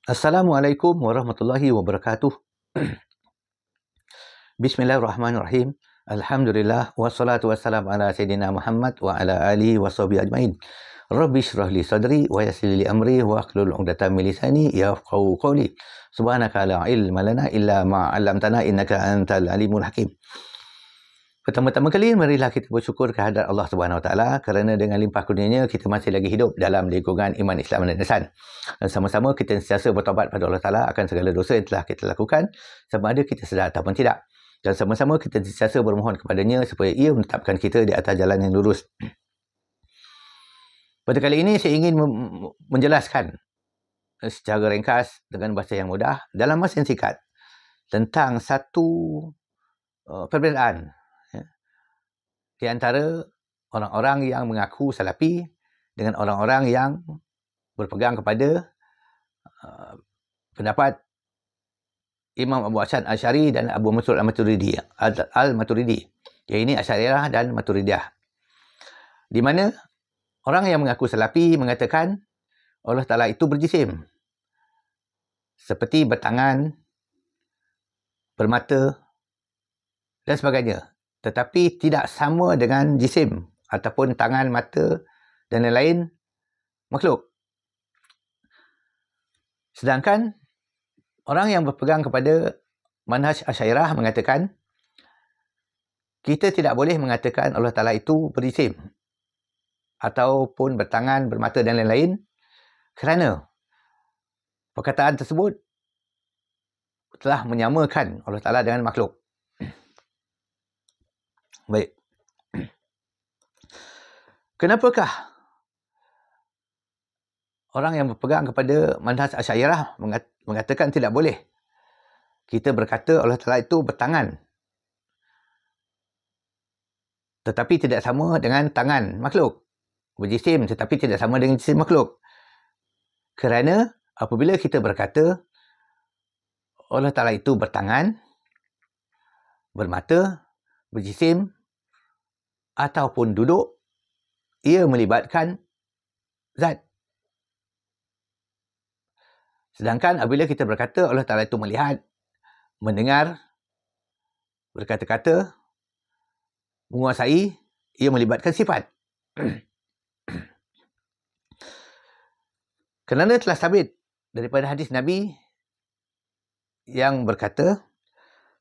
Assalamualaikum warahmatullahi wabarakatuh. Bismillahirrahmanirrahim. Alhamdulillah wassalatu wassalamu ala sayyidina Muhammad wa ala alihi washabihi ajmain. Rabbi shrah li sadri wa yassir li amri wa hlul 'uqdatam min lisani yafqahu qawli. Subhanaka la ilma lana illa ma 'allamtana innaka antal alimul hakim. Pertama-tama kali, marilah kita bersyukur kehadrat Allah Subhanahu Wa Taala kerana dengan limpah kurnianya kita masih lagi hidup dalam lingkungan iman Islam dan ihsan. Dan sama-sama kita sentiasa bertaubat pada Allah Taala akan segala dosa yang telah kita lakukan, sama ada kita sedar ataupun tidak. Dan sama-sama kita sentiasa bermohon kepadanya supaya ia menetapkan kita di atas jalan yang lurus. Pada kali ini saya ingin menjelaskan secara ringkas dengan bahasa yang mudah dalam masa yang singkat tentang satu perbezaan di antara orang-orang yang mengaku salafi dengan orang-orang yang berpegang kepada pendapat Imam Abu Hasan Asy'ari dan Abu Mansur Al-Maturidi, yang ini Asy'ariyah dan Maturidiyah. Di mana orang yang mengaku salafi mengatakan Allah Ta'ala itu berjisim, seperti bertangan, bermata dan sebagainya. Tetapi tidak sama dengan jisim ataupun tangan, mata dan lain-lain makhluk. Sedangkan orang yang berpegang kepada manhaj Asy'ariyah mengatakan kita tidak boleh mengatakan Allah Ta'ala itu berjisim ataupun bertangan, bermata dan lain-lain kerana perkataan tersebut telah menyamakan Allah Ta'ala dengan makhluk. Baik. Kenapakah orang yang berpegang kepada manhaj Asy'ariyah mengatakan tidak boleh kita berkata Allah Ta'ala itu bertangan, tetapi tidak sama dengan tangan makhluk, berjisim tetapi tidak sama dengan jisim makhluk? Kerana apabila kita berkata Allah Ta'ala itu bertangan, bermata, berjisim ataupun duduk, ia melibatkan zat. Sedangkan apabila kita berkata Allah Ta'ala itu melihat, mendengar, berkata-kata, menguasai, ia melibatkan sifat. Kerana telah sabit daripada hadis Nabi yang berkata,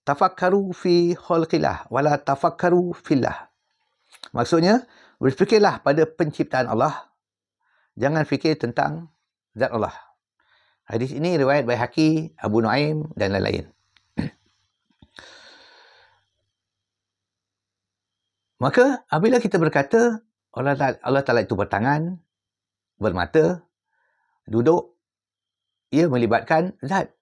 tafakkaru fi khalqillah wala tafakkaru fillah. Maksudnya, berfikirlah pada penciptaan Allah, jangan fikir tentang zat Allah. Hadis ini riwayat Baihaqi, Abu Nuaim dan lain-lain. Maka apabila kita berkata Allah Ta'ala itu bertangan, bermata, duduk, ia melibatkan zat.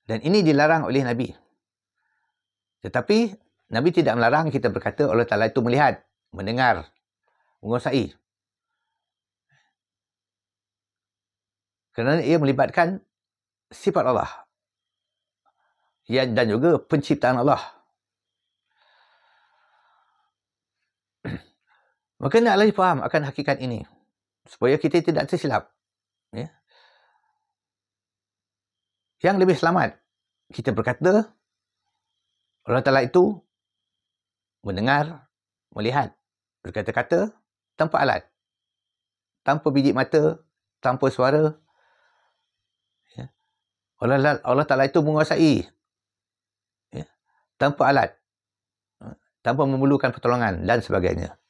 Dan ini dilarang oleh Nabi. Tetapi Nabi tidak melarang kita berkata Allah Ta'ala itu melihat, mendengar, menguasai. Kerana ia melibatkan sifat Allah dan juga penciptaan Allah. Maka naklah difaham akan hakikat ini supaya kita tidak tersilap. Ya. Yang lebih selamat, kita berkata Allah Ta'ala itu mendengar, melihat, berkata-kata tanpa alat, tanpa biji mata, tanpa suara. Ya. Allah Ta'ala itu menguasai, ya, tanpa alat, tanpa memerlukan pertolongan dan sebagainya.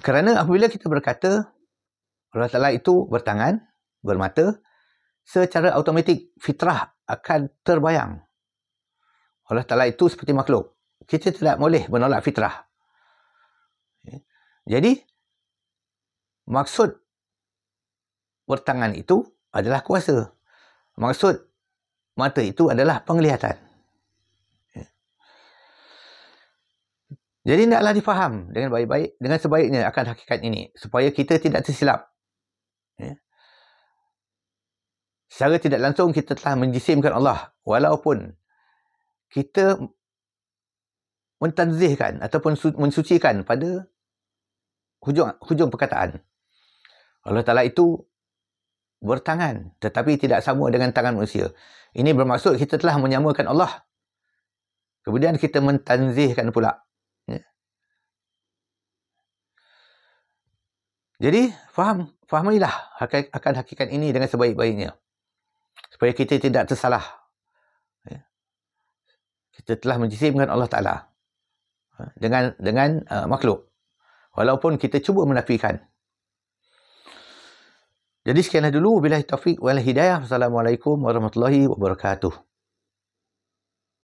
Kerana apabila kita berkata Allah Ta'ala itu bertangan, bermata, secara automatik fitrah akan terbayang Allah Ta'ala itu seperti makhluk. Kita tidak boleh menolak fitrah. Jadi maksud bertangan itu adalah kuasa, maksud mata itu adalah penglihatan. Jadi naklah difaham dengan baik-baik, dengan sebaiknya akan hakikat ini supaya kita tidak tersilap. Secara tidak langsung kita telah menjisimkan Allah, walaupun kita mentanzihkan ataupun mensucikan pada hujung perkataan. Allah Ta'ala itu bertangan, tetapi tidak sama dengan tangan manusia. Ini bermaksud kita telah menyamakan Allah. Kemudian kita mentanzihkan pula. Ya. Jadi, fahamilah akan hakikat ini dengan sebaik-baiknya. Supaya kita tidak tersalah. Ya. Kita telah menjisimkan Allah Ta'ala dengan makhluk. Walaupun kita cuba menafikan. Jadi sekianlah dulu. Billahi taufiq wal hidayah. Assalamualaikum warahmatullahi wabarakatuh.